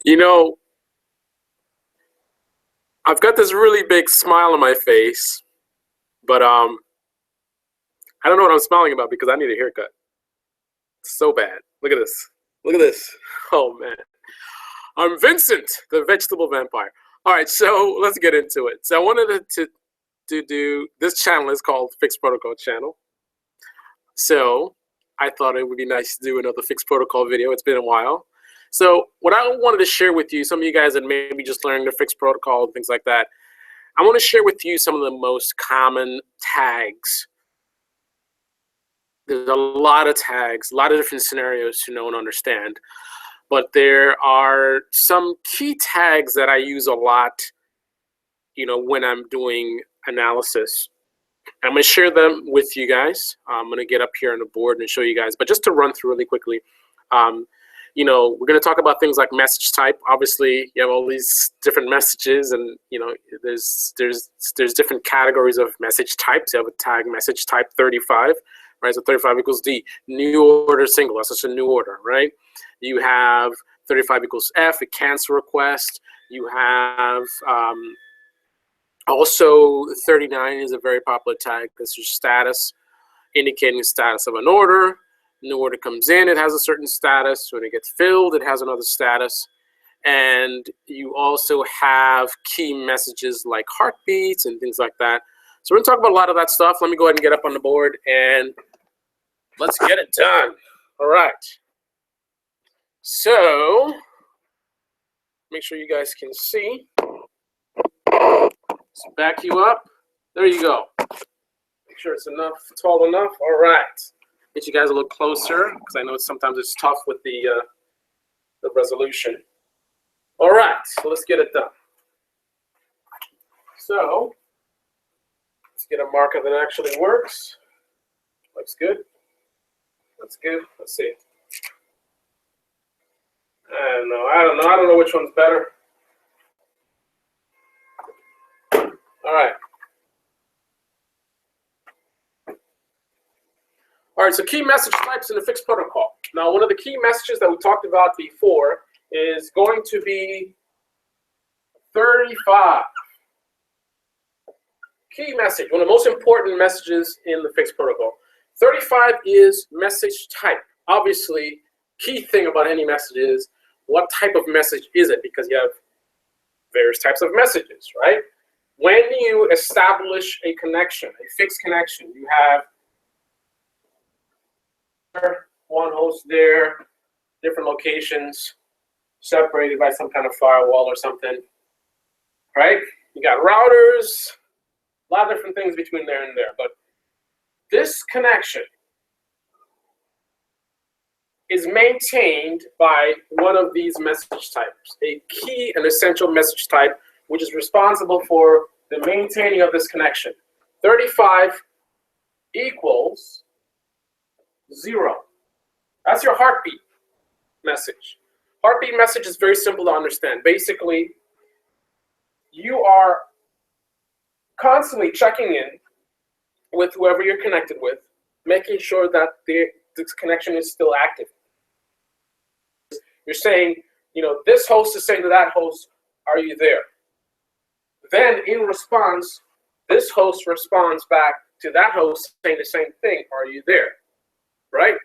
You know, I've got this really big smile on my face, but I don't know what I'm smiling about because I need a haircut. It's so bad. Look at this. Look at this. Oh man. I'm Vincent, the vegetable vampire. All right, so let's get into it. So I wanted to do this channel is called Fixed Protocol channel. So I thought it would be nice to do another Fixed Protocol video. It's been a while. So what I wanted to share with you, some of you guys that maybe just learned the Fixed Protocol and things like that, I want to share with you some of the most common tags. There's a lot of tags, a lot of different scenarios to know and understand. But there are some key tags that I use a lot, when I'm doing analysis. I'm going to share them with you guys. I'm going to get up here on the board and show you guys. But just to run through really quickly, we're going to talk about things like message type. Obviously, you have all these different messages, and there's different categories of message types. You have a tag message type 35, right? So 35 equals D, new order single. That's just a new order, right? You have 35 equals F, a cancel request. You have also 39 is a very popular tag. That's your status, indicating the status of an order. New order comes in, it has a certain status. When it gets filled, it has another status. And you also have key messages like heartbeats and things like that. So we're gonna talk about a lot of that stuff. Let me go ahead and get up on the board and let's get it done. All right. So make sure you guys can see. Let's back you up. There you go. Make sure it's tall enough. All right. Get you guys a little closer because I know sometimes it's tough with the resolution. All right, so let's get it done. So let's get a marker that actually works. Looks good. That's good. Let's see. I don't know which one's better. All right. All right, so key message types in the Fixed Protocol. Now, one of the key messages that we talked about before is going to be 35. Key message, one of the most important messages in the Fixed Protocol. 35 is message type. Obviously, key thing about any message is what type of message is it, because you have various types of messages, right? When you establish a connection, a fixed connection, you have one host there, different locations, separated by some kind of firewall or something, right? You got routers, a lot of different things between there and there. But this connection is maintained by one of these message types, a key and essential message type, which is responsible for the maintaining of this connection. 35 equals 0. That's your heartbeat message. Heartbeat message is very simple to understand. Basically, you are constantly checking in with whoever you're connected with, making sure that this connection is still active. You're saying, this host is saying to that host, are you there? Then in response, this host responds back to that host saying the same thing, are you there? Right?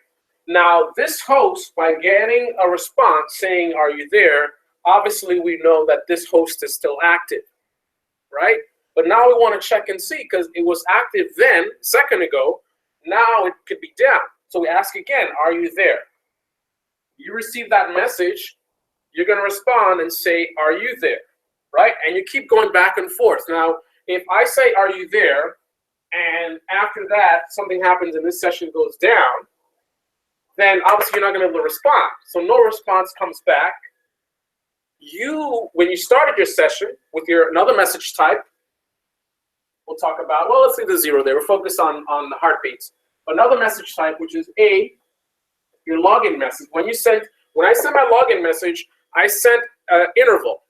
Now, this host, by getting a response saying, are you there, obviously we know that this host is still active, right? But now we want to check and see, because it was active then, a second ago, now it could be down. So we ask again, are you there? You receive that message, you're going to respond and say, are you there, right? And you keep going back and forth. Now, if I say, are you there, and after that, something happens and this session goes down, then obviously you're not going to be able to respond. So no response comes back. When you started your session with another message type, we'll talk about, well, let's leave the 0 there. We're focused on the heartbeats. Another message type, which is your login message. When I sent my login message, I sent an interval.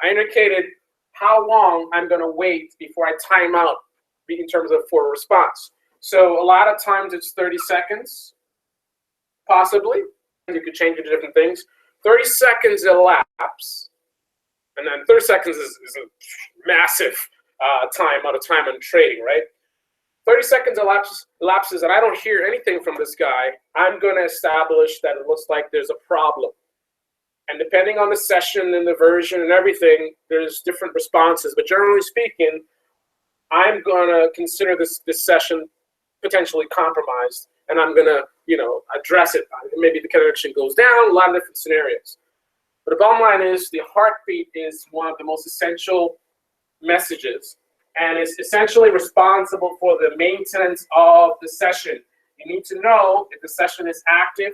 I indicated how long I'm going to wait before I time out in terms of for a response. So a lot of times it's 30 seconds, possibly. You could change it to different things. 30 seconds elapse, and then 30 seconds is a massive amount of time on trading, right? 30 seconds elapses, and I don't hear anything from this guy. I'm going to establish that it looks like there's a problem. And depending on the session and the version and everything, there's different responses. But generally speaking, I'm going to consider this session potentially compromised, and I'm going to, address it. Maybe the connection goes down, a lot of different scenarios. But the bottom line is the heartbeat is one of the most essential messages, and it's essentially responsible for the maintenance of the session. You need to know if the session is active.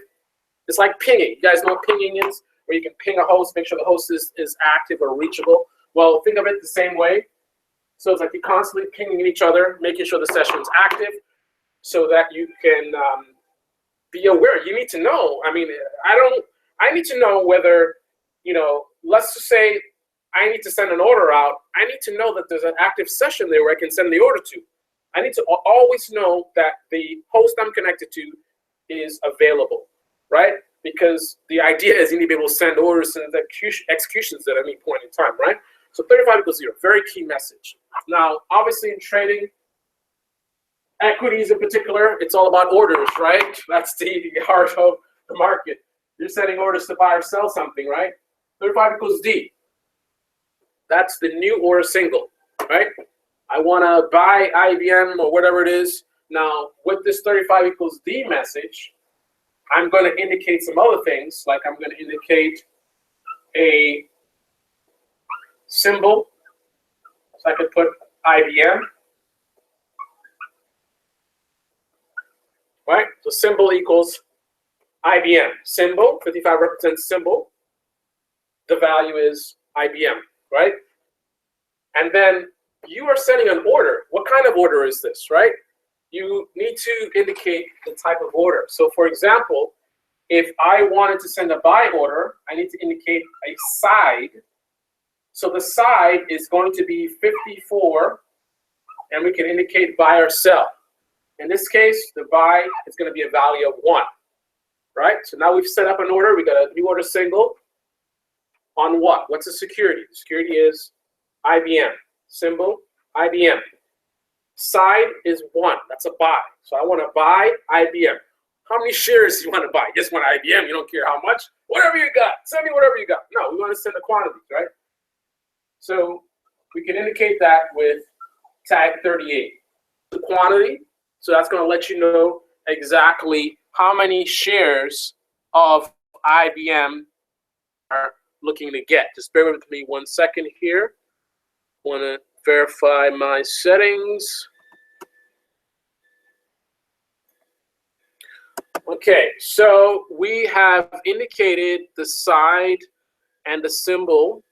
It's like pinging. You guys know what pinging is? Where you can ping a host, make sure the host is active or reachable. Well, think of it the same way. So it's like you're constantly pinging each other, making sure the session is active so that you can be aware. You need to know. I mean, I need to know whether, let's just say I need to send an order out. I need to know that there's an active session there where I can send the order to. I need to always know that the host I'm connected to is available, right? Because the idea is you need to be able to send orders and executions at any point in time, right? So 35 equals 0, very key message. Now, obviously in trading, equities in particular, it's all about orders, right? That's the heart of the market. You're sending orders to buy or sell something, right? 35 equals D. That's the new order single, right? I want to buy IBM or whatever it is. Now, with this 35 equals D message, I'm going to indicate some other things, like I'm going to indicate a symbol. So I could put IBM, right? So symbol equals IBM. Symbol, 55 represents symbol. The value is IBM, right? And then you are sending an order. What kind of order is this, right? You need to indicate the type of order. So for example, if I wanted to send a buy order, I need to indicate a side. So the side is going to be 54, and we can indicate buy or sell. In this case, the buy is going to be a value of 1, right? So now we've set up an order. We got a new order single on what? What's the security? The security is IBM. Symbol, IBM. Side is 1. That's a buy. So I want to buy IBM. How many shares do you want to buy? You just want IBM. You don't care how much. Whatever you got. Send me whatever you got. No, we want to send the quantities, right? So we can indicate that with tag 38. The quantity. So that's going to let you know exactly how many shares of IBM are looking to get. Just bear with me 1 second here. Want to verify my settings. Okay, so we have indicated the side and the symbol,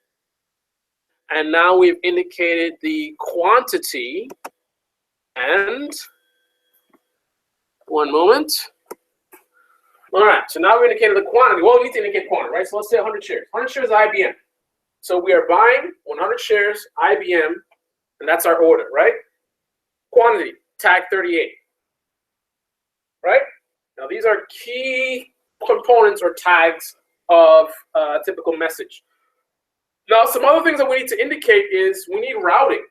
and now we've indicated the quantity. And 1 moment. All right, so now we indicated the quantity. Well, we need to indicate quantity, right? So let's say 100 shares. 100 shares IBM. So we are buying 100 shares IBM, and that's our order, right? Quantity, tag 38, right? Now these are key components or tags of a typical message. Now some other things that we need to indicate is we need routing,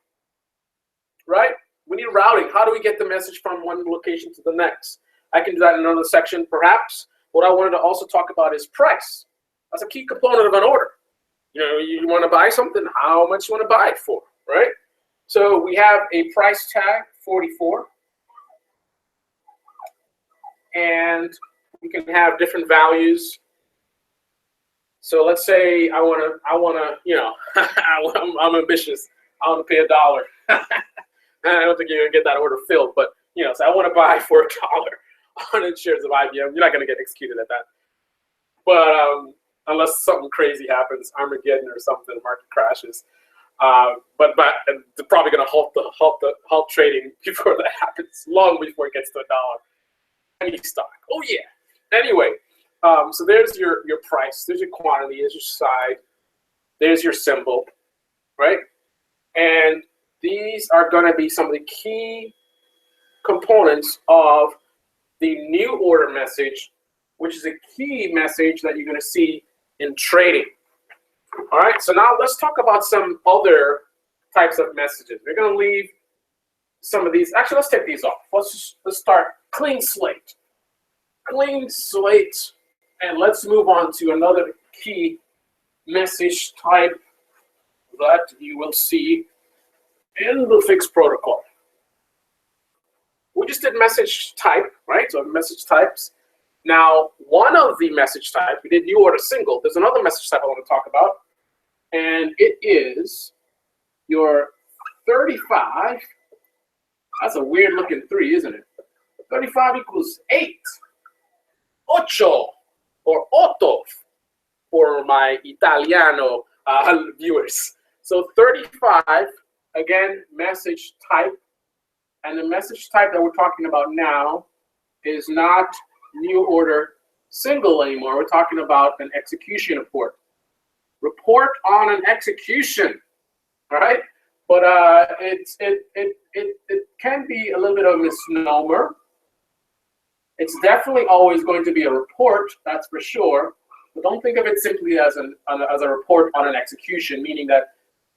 right? We need routing. How do we get the message from one location to the next? I can do that in another section perhaps. What I wanted to also talk about is price. That's a key component of an order. You want to buy something, how much you want to buy it for, right? So we have a price tag, 44. And we can have different values. So let's say I wanna, I'm ambitious. I want to pay $1. I don't think you're gonna get that order filled, but so I want to buy for $1, 100 shares of IBM. You're not gonna get executed at that. But unless something crazy happens, Armageddon or something, the market crashes. But they're probably gonna halt trading before that happens, long before it gets to $1. Any stock. Oh yeah. Anyway, so there's your price, there's your quantity, there's your side, there's your symbol, right? And these are going to be some of the key components of the new order message, which is a key message that you're going to see in trading. All right, so now let's talk about some other types of messages. We're going to leave some of these. Actually, let's take these off. Let's start clean slate. Clean slate, and let's move on to another key message type that you will see in the fixed protocol. We just did message type, right? So message types. Now, one of the message types, we did new order single. There's another message type I want to talk about, and it is your 35. That's a weird looking 3, isn't it? 35 equals 8. Ocho, or otto, for my Italiano viewers. So 35, again, message type. And the message type that we're talking about now is not new order single anymore. We're talking about an execution report. Report on an execution, all right? But it can be a little bit of a misnomer. It's definitely always going to be a report, that's for sure. But don't think of it simply as a report on an execution, meaning that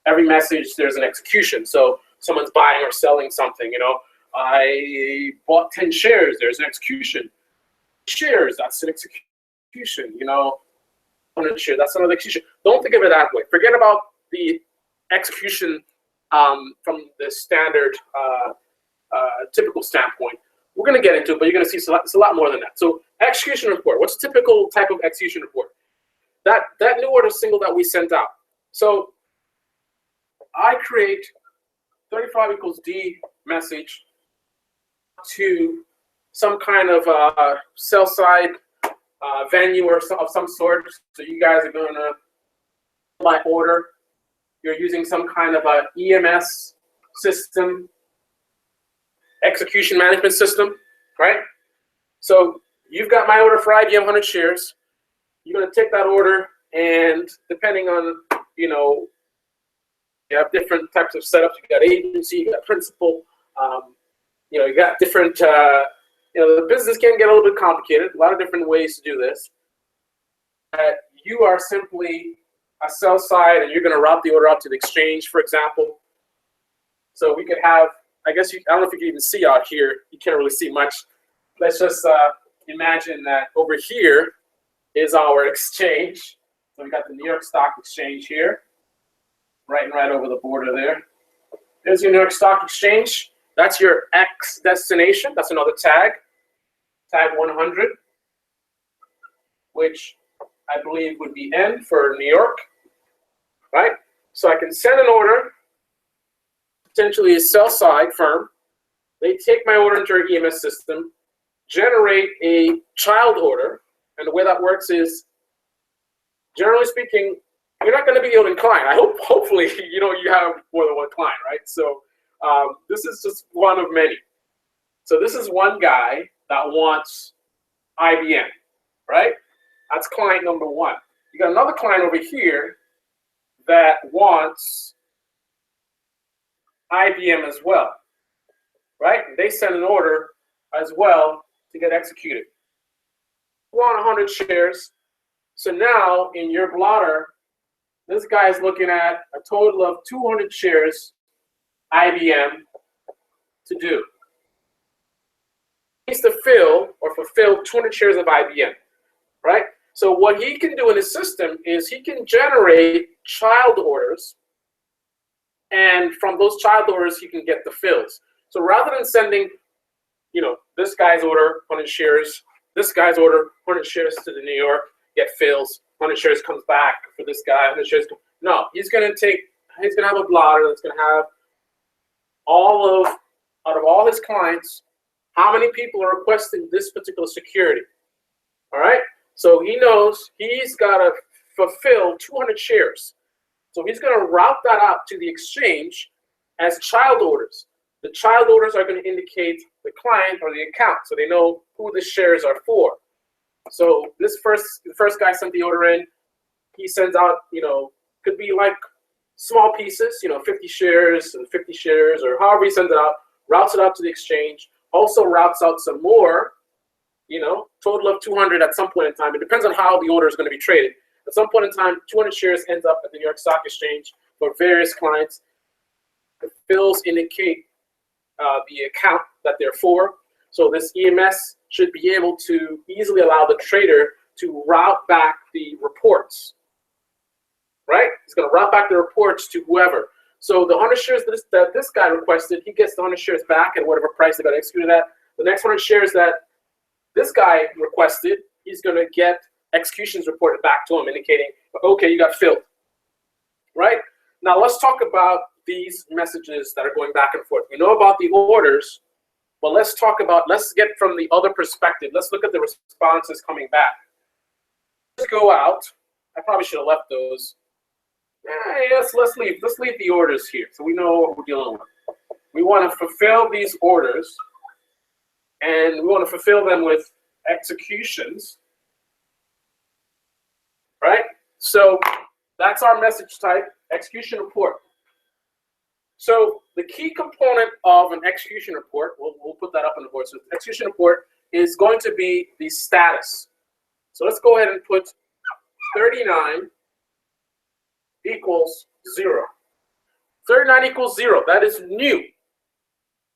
every message there's an execution. So someone's buying or selling something, you know. I bought 10 shares, there's an execution. Shares, that's an execution, you know. 100 shares, that's another execution. Don't think of it that way. Forget about the execution from the standard typical standpoint. We're going to get into it, but you're going to see it's a lot more than that. So execution report, what's a typical type of execution report? That new order single that we sent out. So I create 35 equals D message to some kind of sell side venue or of some sort. So you guys are going to my order. You're using some kind of a EMS system, execution management system, right? So you've got my order for IBM 100 shares. You're going to take that order, and depending on, you know, you have different types of setups. You got agency, you got principal. You know, you got different. You know, the business can get a little bit complicated. A lot of different ways to do this. You are simply a sell side, and you're going to route the order out to the exchange, for example. So we could have. I guess I don't know if you can even see out here. You can't really see much. Let's just imagine that over here is our exchange. So we got the New York Stock Exchange here, right over the border there. There's your New York Stock Exchange. That's your X destination. That's another tag, tag 100, which I believe would be N for New York, right? So I can send an order, potentially a sell-side firm. They take my order into our EMS system, generate a child order, and the way that works is, generally speaking, you're not going to be the only client. Hopefully, you know, you have more than one client, right? So this is just one of many. So this is one guy that wants IBM, right? That's client number one. You got another client over here that wants IBM as well, right? They send an order as well to get executed. You want 100 shares. So now in your blotter, this guy is looking at a total of 200 shares IBM to do. He needs to fill or fulfill 200 shares of IBM, right? So what he can do in his system is he can generate child orders, and from those child orders, he can get the fills. So rather than sending, you know, this guy's order, 100 shares, this guy's order, 100 shares to the New York, get fills, 100 shares comes back for this guy, 100 shares. No, he's going to have a blotter that's going to have out of all his clients, how many people are requesting this particular security. All right? So he knows he's got to fulfill 200 shares. So he's going to route that out to the exchange as child orders. The child orders are going to indicate the client or the account, so they know who the shares are for. So the first guy sent the order in. He sends out, you know, could be like small pieces, you know, 50 shares and 50 shares, or however he sends it out, routes it out to the exchange, also routes out some more, you know, total of 200 at some point in time. It depends on how the order is going to be traded. At some point in time, 200 shares ends up at the New York Stock Exchange for various clients. The fills indicate the account that they're for. So this EMS should be able to easily allow the trader to route back the reports, right? He's going to route back the reports to whoever. So the 100 shares that this guy requested, he gets the 100 shares back at whatever price they got executed at. The next 100 shares that this guy requested, he's going to get executions reported back to him, indicating, okay, you got filled, right? Now let's talk about these messages that are going back and forth. We know about the orders, but let's get from the other perspective. Let's look at the responses coming back. Let's go out. I probably should have left those. Yes, let's leave the orders here so we know what we're dealing with. We want to fulfill these orders, and we want to fulfill them with executions, right? So that's our message type, execution report. So the key component of an execution report, we'll put that up on the board. So the execution report is going to be the status. So let's go ahead and put 39 equals 0. 39 equals 0. That is new,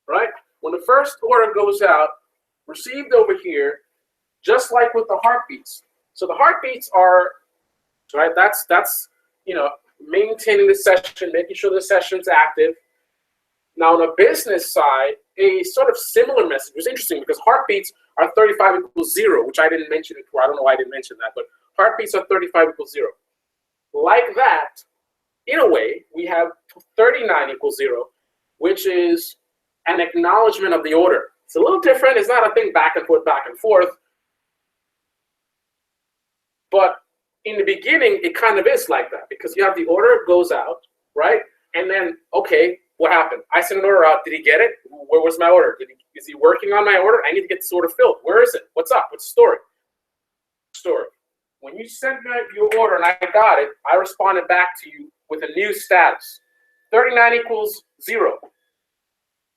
right? When the first order goes out, received over here, just like with the heartbeats. So the heartbeats are, right, that's maintaining the session, making sure the session's active. Now on the business side, a sort of similar message was interesting because heartbeats are 35 equals 0, which I didn't mention before. I don't know why I didn't mention that, but heartbeats are 35 equals 0. Like that, in a way, we have 39 equals 0, which is an acknowledgement of the order. It's a little different. It's not a thing back and forth. But in the beginning, it kind of is like that because you have the order goes out, right? And then, okay, what happened? I sent an order out. Did he get it? Where was my order? Is he working on my order? I need to get this order filled. Where is it? What's up? What's the story? When you sent your order and I got it, I responded back to you with a new status. 39 equals 0.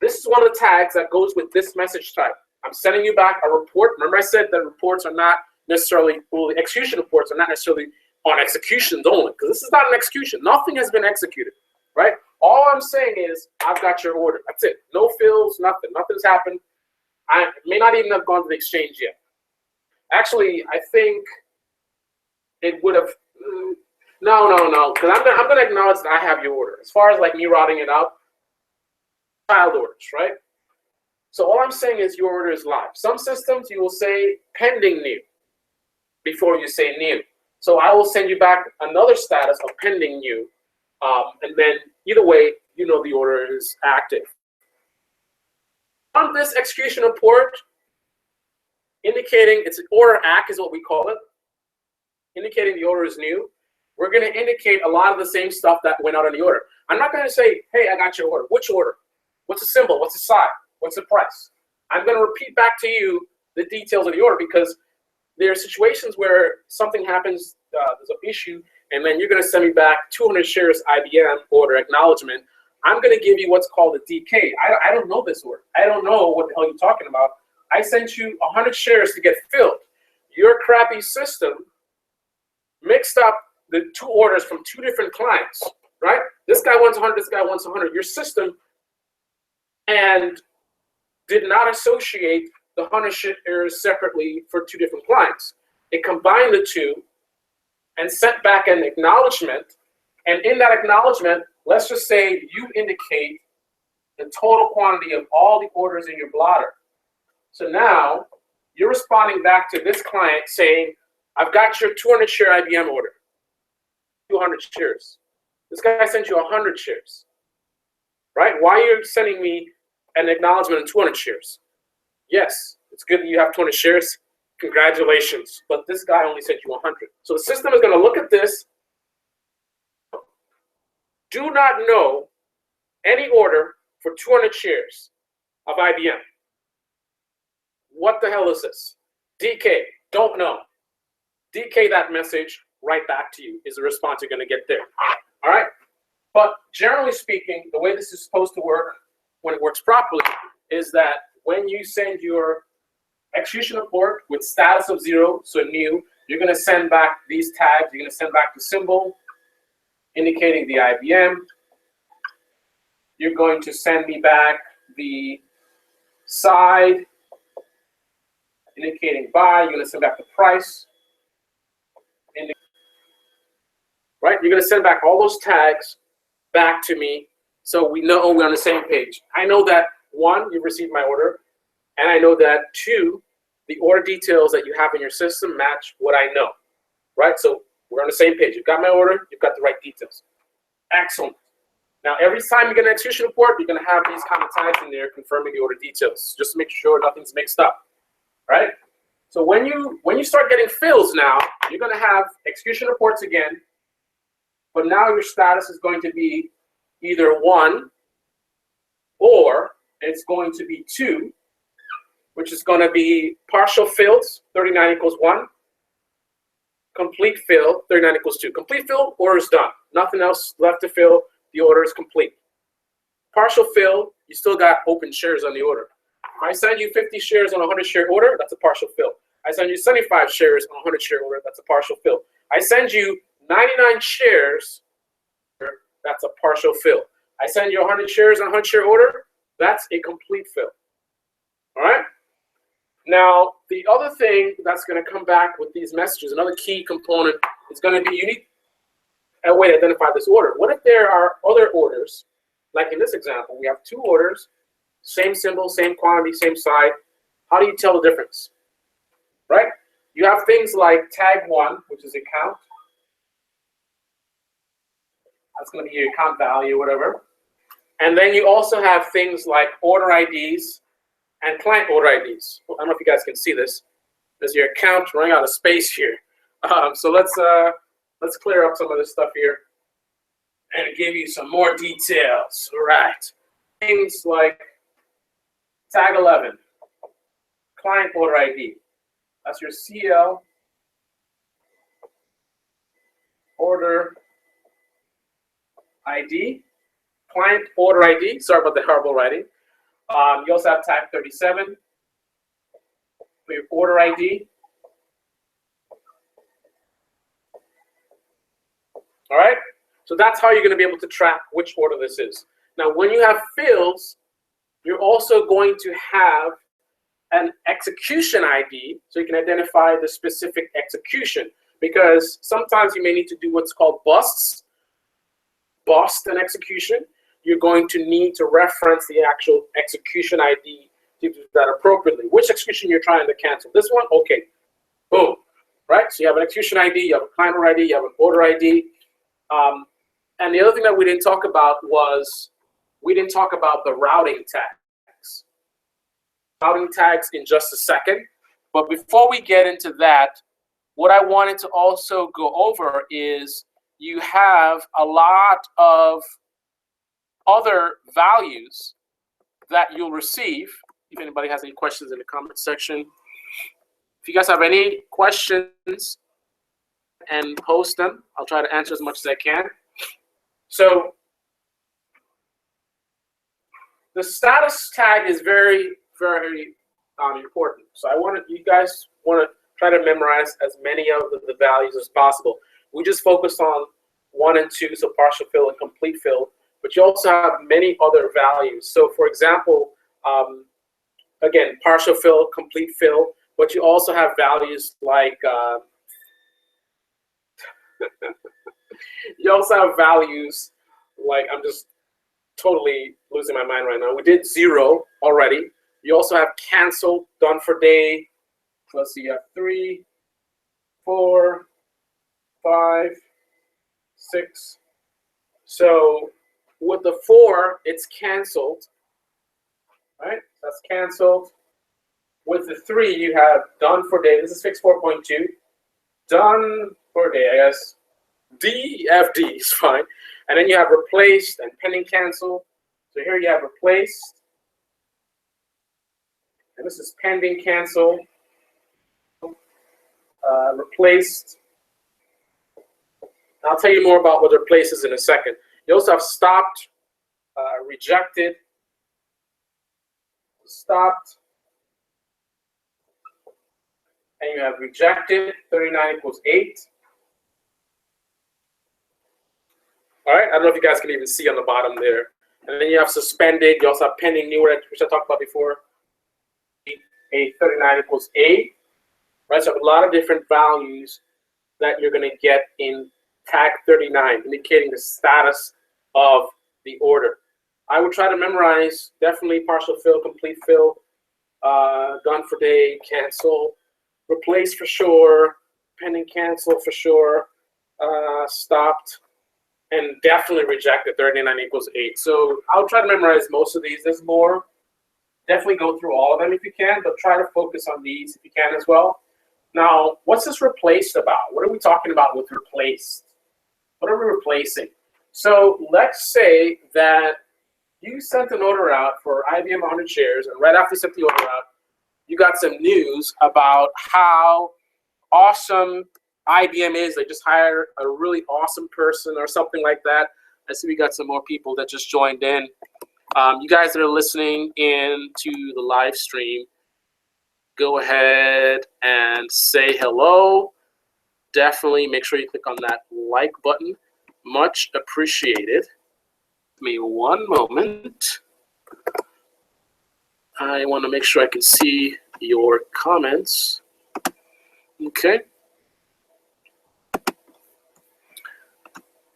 This is one of the tags that goes with this message type. I'm sending you back a report. Remember I said that reports are not necessarily, well, the execution reports are not necessarily on executions only, because this is not an execution. Nothing has been executed, right? All I'm saying is, I've got your order. That's it. No fills, nothing. Nothing's happened. I may not even have gone to the exchange yet. Actually, I think it would have, no, because I'm going to acknowledge that I have your order. As far as like me routing it out, child orders, right? So all I'm saying is your order is live. Some systems you will say pending new before you say new. So I will send you back another status of pending new. And then either way, you know the order is active. On this execution report, indicating it's an order act is what we call it, indicating the order is new. We're going to indicate a lot of the same stuff that went out on the order. I'm not going to say, hey, I got your order. Which order? What's the symbol? What's the sign? What's the price? I'm going to repeat back to you the details of the order because there are situations where something happens, there's an issue, and then you're going to send me back 200 shares IBM order acknowledgement. I'm going to give you what's called a DK. I don't know this order. I don't know what the hell you're talking about. I sent you 100 shares to get filled. Your crappy system mixed up the two orders from two different clients, right? This guy wants 100, this guy wants 100. Your system and did not associate the 100 shares separately for two different clients. It combined the two and sent back an acknowledgement. And in that acknowledgement, let's just say you indicate the total quantity of all the orders in your blotter. So now you're responding back to this client saying, I've got your 200 share IBM order, 200 shares. This guy sent you 100 shares, right? Why are you sending me an acknowledgement of 200 shares? Yes, it's good that you have 200 shares. Congratulations. But this guy only sent you 100. So the system is going to look at this. Do not know any order for 200 shares of IBM. What the hell is this? DK, don't know. DK that message right back to you is the response you're going to get there. All right? But generally speaking, the way this is supposed to work when it works properly is that when you send your execution report with status of 0, so new, You're going to send back these tags. You're going to send back the symbol indicating the IBM. You're going to send me back the side indicating buy. You're going to send back the price. Right? You're going to send back all those tags back to me so we know we're on the same page. I know that, one, you've received my order, and I know that, two, the order details that you have in your system match what I know. Right? So we're on the same page. You've got my order. You've got the right details. Excellent. Now, every time you get an execution report, you're going to have these kind of tags in there confirming the order details, just to make sure nothing's mixed up. Right? So when you start getting fills now, you're going to have execution reports again, but now your status is going to be either 1 or it's going to be 2, which is going to be partial fills, 39 equals 1. Complete fill, 39 equals 2. Complete fill, order is done. Nothing else left to fill. The order is complete. Partial fill, you still got open shares on the order. If I send you 50 shares on a 100 share order, that's a partial fill. I send you 75 shares on a 100 share order, that's a partial fill. I send you 99 shares, that's a partial fill. I send you 100 shares on a 100 share order, that's a complete fill. All right? Now, the other thing that's going to come back with these messages, another key component is going to be you need a way to identify this order. What if there are other orders, like in this example, we have 2 orders, same symbol, same quantity, same side. How do you tell the difference? Right? You have things like tag 1, which is account. That's going to be your account value, whatever. And then you also have things like order IDs and client order IDs. I don't know if you guys can see this. There's your account running out of space here. So let's clear up some of this stuff here and give you some more details. All right. Things like tag 11, client order ID. That's your CL order ID, client order ID. Sorry about the horrible writing. You also have tag 37 for your order ID. All right? So that's how you're going to be able to track which order this is. Now, when you have fills, you're also going to have an execution ID so you can identify the specific execution, because sometimes you may need to do what's called busts. Bust an execution. You're going to need to reference the actual execution ID to do that appropriately. Which execution you're trying to cancel? This one? Okay. Boom. Right? So you have an execution ID, you have a client order ID, you have an order ID. And the other thing that we didn't talk about was we didn't talk about the routing tags. Routing tags in just a second. But before we get into that, what I wanted to also go over is you have a lot of other values that you'll receive. If anybody has any questions in the comment section. If you guys have any questions, and post them, I'll try to answer as much as I can. So the status tag is very, very important. So you guys want to try to memorize as many of the values as possible. We just focused on 1 and 2, so partial fill and complete fill, but you also have many other values. So for example, again, partial fill, complete fill, but you also have values like you also have values like, I'm just totally losing my mind right now. We did 0 already. You also have cancel, done for day. Let's see, you have 3, 4, 5, 6. So with the 4, it's canceled, right? That's canceled. With the 3, you have done for day. This is fix 4.2. Done for day, I guess. DFD is fine. And then you have replaced and pending cancel. So here you have replaced. And this is pending cancel. Replaced. I'll tell you more about what replaced is in a second. You also have stopped, rejected, stopped, and you have rejected, 39 equals 8. All right, I don't know if you guys can even see on the bottom there. And then you have suspended, you also have pending new order, which I talked about before. A 39 equals 8, right? So a lot of different values that you're going to get in tag 39, indicating the status of the order. I would try to memorize definitely partial fill, complete fill, done for day, cancel, replace for sure, pending cancel for sure, stopped, and definitely rejected, 39 equals 8. So I'll try to memorize most of these. There's more. Definitely go through all of them if you can, but try to focus on these if you can as well. Now, what's this replaced about? What are we talking about with replaced? What are we replacing? So let's say that you sent an order out for IBM 100 shares, and right after you sent the order out, you got some news about how awesome IBM is. They just hired a really awesome person or something like that. I see we got some more people that just joined in. You guys that are listening in to the live stream, go ahead and say hello. Definitely make sure you click on that like button. Much appreciated. Give me one moment. I want to make sure I can see your comments. Okay.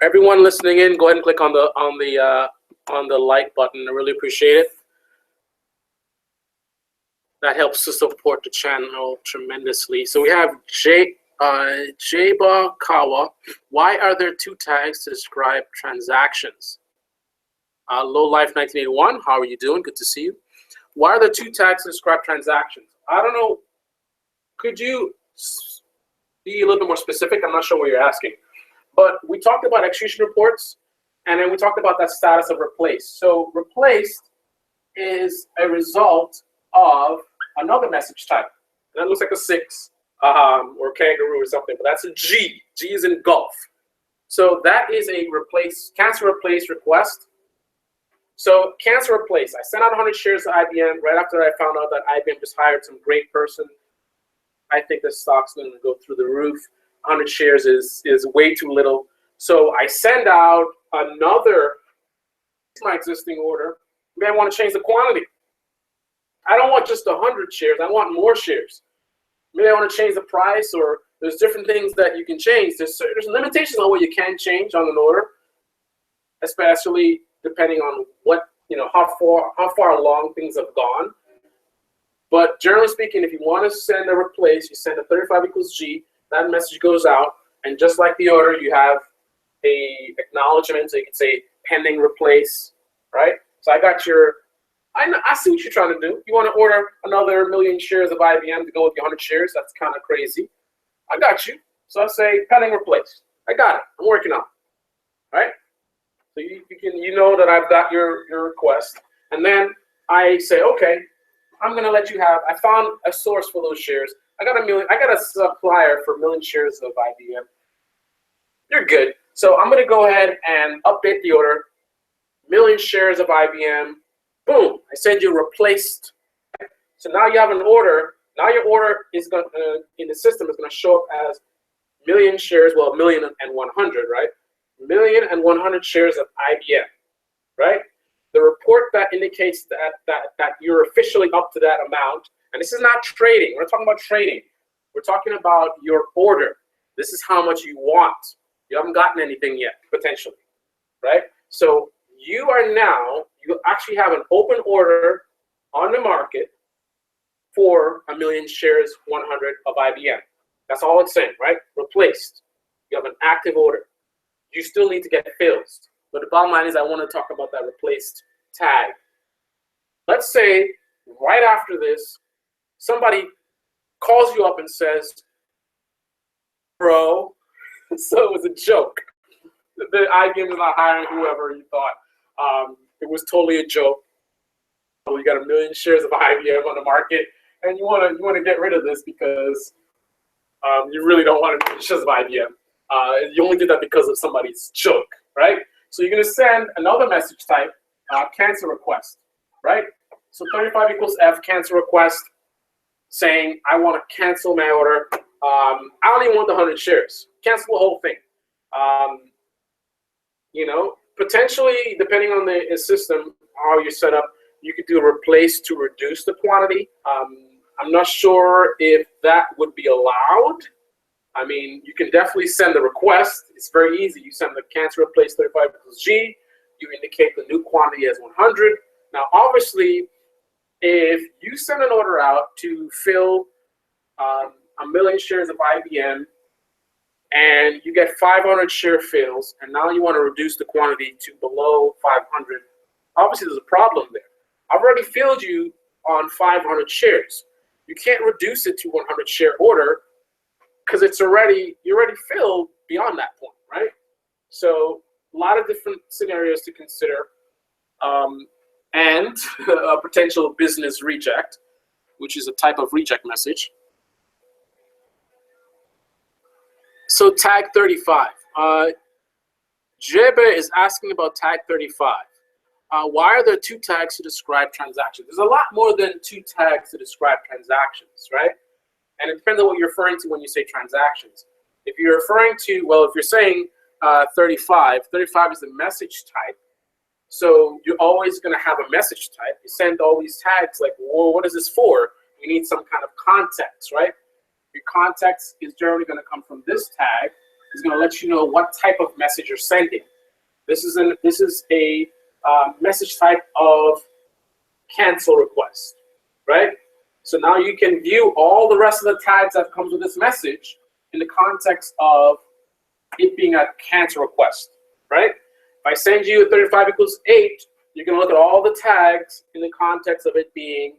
Everyone listening in, go ahead and click on the like button. I really appreciate it. That helps to support the channel tremendously. So we have Jaba Kawa. Why are there 2 tags to describe transactions? Low Life 1981. How are you doing? Good to see you. Why are there 2 tags to describe transactions? I don't know. Could you be a little bit more specific? I'm not sure what you're asking. But we talked about execution reports, and then we talked about that status of replaced. So replaced is a result of another message type. And that looks like a 6 or kangaroo or something, but that's a G. G is in golf. So that is a replace, cancel replace request. So cancel replace. I sent out 100 shares to IBM right after I found out that IBM just hired some great person. I think the stock's going to go through the roof. 100 shares is way too little. So I send out another, my existing order. Maybe I want to change the quantity. I don't want just 100 shares. I want more shares. Maybe I want to change the price, or there's different things that you can change. There's limitations on what you can change on an order, especially depending on what, how far along things have gone. But generally speaking, if you want to send a replace, you send a 35 equals G. That message goes out, and just like the order, you have a acknowledgement. So you can say pending replace, right? So I got your. I see what you're trying to do. You want to order another 1,000,000 shares of IBM to go with your 100 shares. That's kind of crazy. I got you. So I say pending replace. I got it. I'm working on it. All right. So you know that I've got your request, and then I say, okay, I'm gonna let you have. I found a source for those shares. I got a supplier for 1,000,000 shares of IBM. You're good. So I'm gonna go ahead and update the order. 1,000,000 shares of IBM. Boom, I said you replaced. So now you have an order. Now your order is going to, in the system, is going to show up as 1,000,000 shares, well, 1,000,100, right? 1,000,100 shares of IBM, right? The report that indicates that you're officially up to that amount, and this is not trading. We're not talking about trading. We're talking about your order. This is how much you want. You haven't gotten anything yet, potentially, right? So you actually have an open order on the market for 1,000,000 shares, 100 of IBM. That's all it's saying, right? Replaced. You have an active order. You still need to get fills. But the bottom line is I want to talk about that replaced tag. Let's say right after this, somebody calls you up and says, bro, so it was a joke. The IBM is not hiring whoever you thought. It was totally a joke. You got 1,000,000 shares of IBM on the market, and you want to get rid of this because you really don't want 1,000,000 shares of IBM. You only did that because of somebody's joke, right? So you're going to send another message type, cancel request, right? So 35 equals F, cancel request. saying, I want to cancel my order. I don't even want the 100 shares. Cancel the whole thing. Potentially, depending on the system, how you're set up, you could do a replace to reduce the quantity. I'm not sure if that would be allowed. I mean, you can definitely send a request. It's very easy. You send the cancel replace 35 equals G. You indicate the new quantity as 100. Now, obviously, if you send an order out to fill 1 million shares of IBM and you get 500 share fills, and now you want to reduce the quantity to below 500, obviously there's a problem there. I've already filled you on 500 shares. You can't reduce it to 100 share order because you're already filled beyond that point, right? So a lot of different scenarios to consider, and a potential business reject, which is a type of reject message. So tag 35. Jebe is asking about tag 35. Why are there 2 tags to describe transactions? There's a lot more than 2 tags to describe transactions, right? And it depends on what you're referring to when you say transactions. If you're referring to, well, if you're saying 35 is the message type. So you're always going to have a message type. You send all these tags like, well, what is this for? You need some kind of context, right? Your context is generally going to come from this tag. It's going to let you know what type of message you're sending. This is a message type of cancel request, right? So now you can view all the rest of the tags that comes with this message in the context of it being a cancel request, right? If I send you a 35 equals 8, you can look at all the tags in the context of it being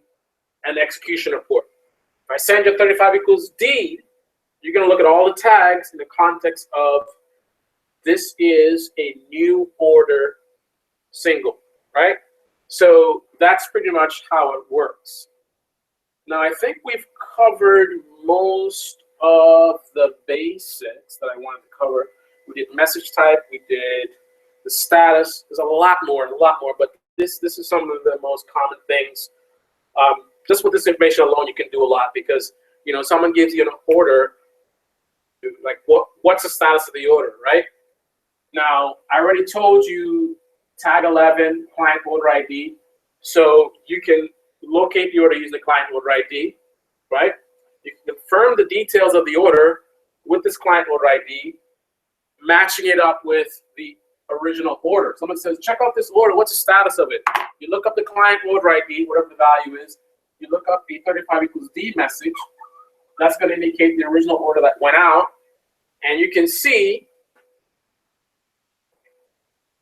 an execution report. If I send you 35 equals D, you're going to look at all the tags in the context of this is a new order single, right? So that's pretty much how it works. Now, I think we've covered most of the basics that I wanted to cover. We did message type, we did the status. There's a lot more, but this is some of the most common things. Just with this information alone, you can do a lot because, someone gives you an order, like what's the status of the order, right? Now, I already told you tag 11, client order ID. So you can locate the order using the client order ID, right? You can confirm the details of the order with this client order ID, matching it up with the original order. Someone says, check out this order, what's the status of it? You look up the client order ID, whatever the value is. You look up the 35 equals D message. That's going to indicate the original order that went out. And you can see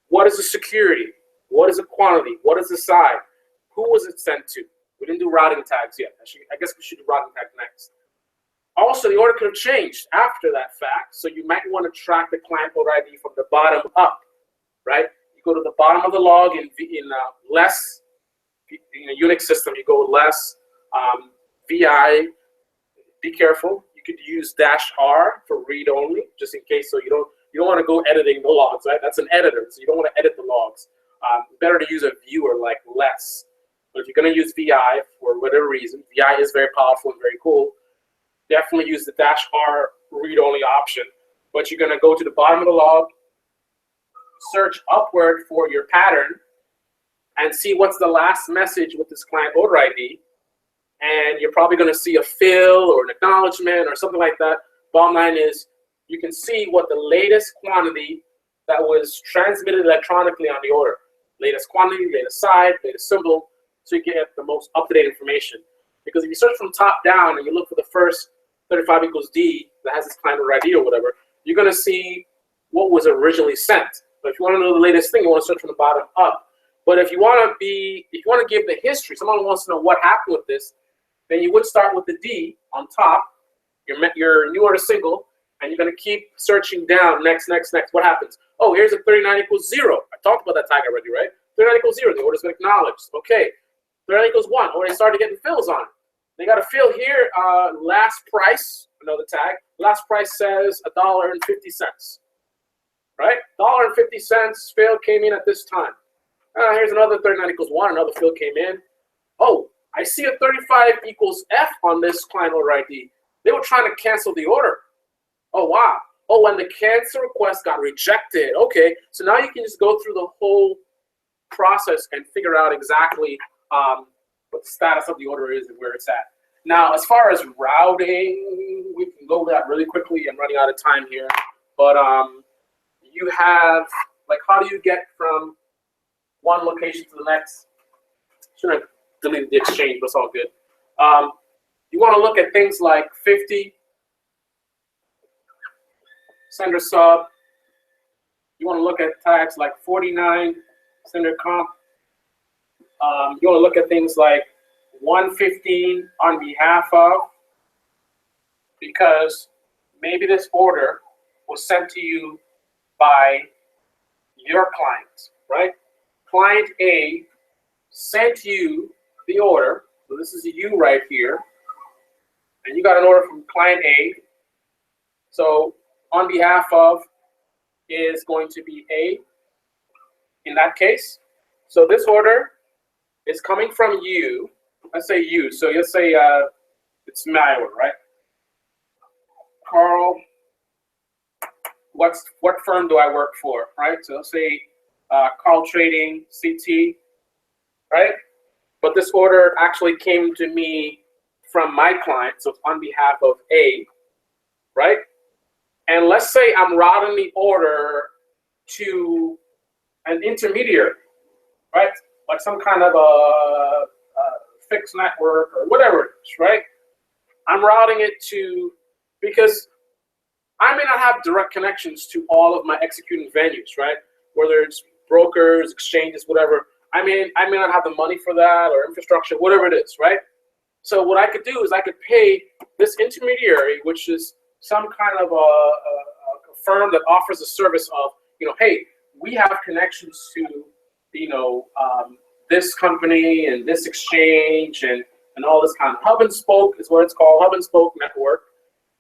what is the security, what is the quantity, what is the size, who was it sent to. We didn't do routing tags yet. I guess we should do routing tags next. Also, the order could have changed after that fact, so you might want to track the client order ID from the bottom up, right? You go to the bottom of the log in less, in a Unix system, you go less, VI, be careful. You could use -R for read only, just in case, so you don't want to go editing the logs, right? That's an editor, so you don't want to edit the logs. Better to use a viewer like less. But if you're going to use VI for whatever reason, VI is very powerful and very cool. Definitely use the -R read-only option. But you're going to go to the bottom of the log, search upward for your pattern, and see what's the last message with this client order ID. And you're probably going to see a fill or an acknowledgement or something like that. Bottom line is you can see what the latest quantity that was transmitted electronically on the order. Latest quantity, latest side, latest symbol, so you get the most up-to-date information. Because if you search from top down and you look for the first 35 equals D that has this client order ID or whatever, you're going to see what was originally sent. But if you want to know the latest thing, you want to search from the bottom up. But if you want to give the history, someone wants to know what happened with this, then you would start with the D on top, your new order single, and you're going to keep searching down, next. What happens? Oh, here's a 39 equals 0. I talked about that tag already, right? 39 equals 0, the order's been acknowledged. Okay, 39 equals 1, or they started getting fills on it. They got a fill here, last price, another tag. Last price says $1.50, right? $1.50, fill came in at this time. Here's another 39 equals 1, another fill came in. Oh, I see a 35 equals F on this client order ID. They were trying to cancel the order. Oh, wow. Oh, and the cancel request got rejected. Okay, so now you can just go through the whole process and figure out exactly what the status of the order is and where it's at. Now, as far as routing, we can go over that really quickly. I'm running out of time here. But you have, like, how do you get from one location to the next? Shouldn't have deleted the exchange, but it's all good. You want to look at things like 50, sender sub. You want to look at tags like 49, sender comp. You want to look at things like 115 on behalf of, because maybe this order was sent to you by your client, right? Client A sent you the order, so this is you right here, and you got an order from client A. So on behalf of is going to be A in that case. So this order is coming from you. Let's say you. So you'll say it's my order, right? Carl, what firm do I work for, right? So let's say Carl Trading, CT, right? But this order actually came to me from my client, so it's on behalf of A, right? And let's say I'm routing the order to an intermediary, right? Like some kind of a fixed network or whatever it is, right? I'm routing it to, because I may not have direct connections to all of my executing venues, right? Whether it's brokers, exchanges, whatever. I may not have the money for that, or infrastructure, whatever it is, right? So what I could do is I could pay this intermediary, which is some kind of a firm that offers a service of, hey, we have connections to, this company and this exchange and all this kind of hub and spoke is what it's called, hub and spoke network,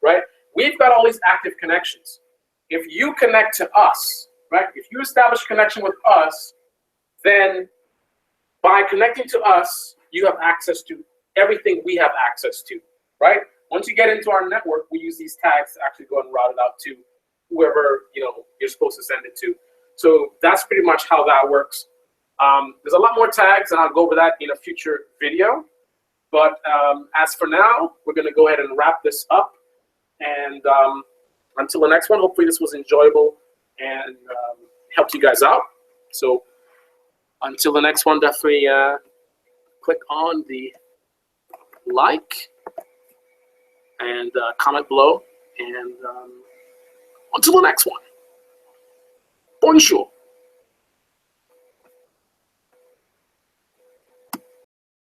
right? We've got all these active connections. If you connect to us, right? If you establish a connection with us, then by connecting to us, you have access to everything we have access to, right? Once you get into our network, we use these tags to actually go and route it out to whoever you're supposed to send it to. So that's pretty much how that works. There's a lot more tags, and I'll go over that in a future video. But as for now, we're going to go ahead and wrap this up. And until the next one, hopefully this was enjoyable and helped you guys out. So until the next one, definitely click on the like and comment below. And until the next one, bonjour.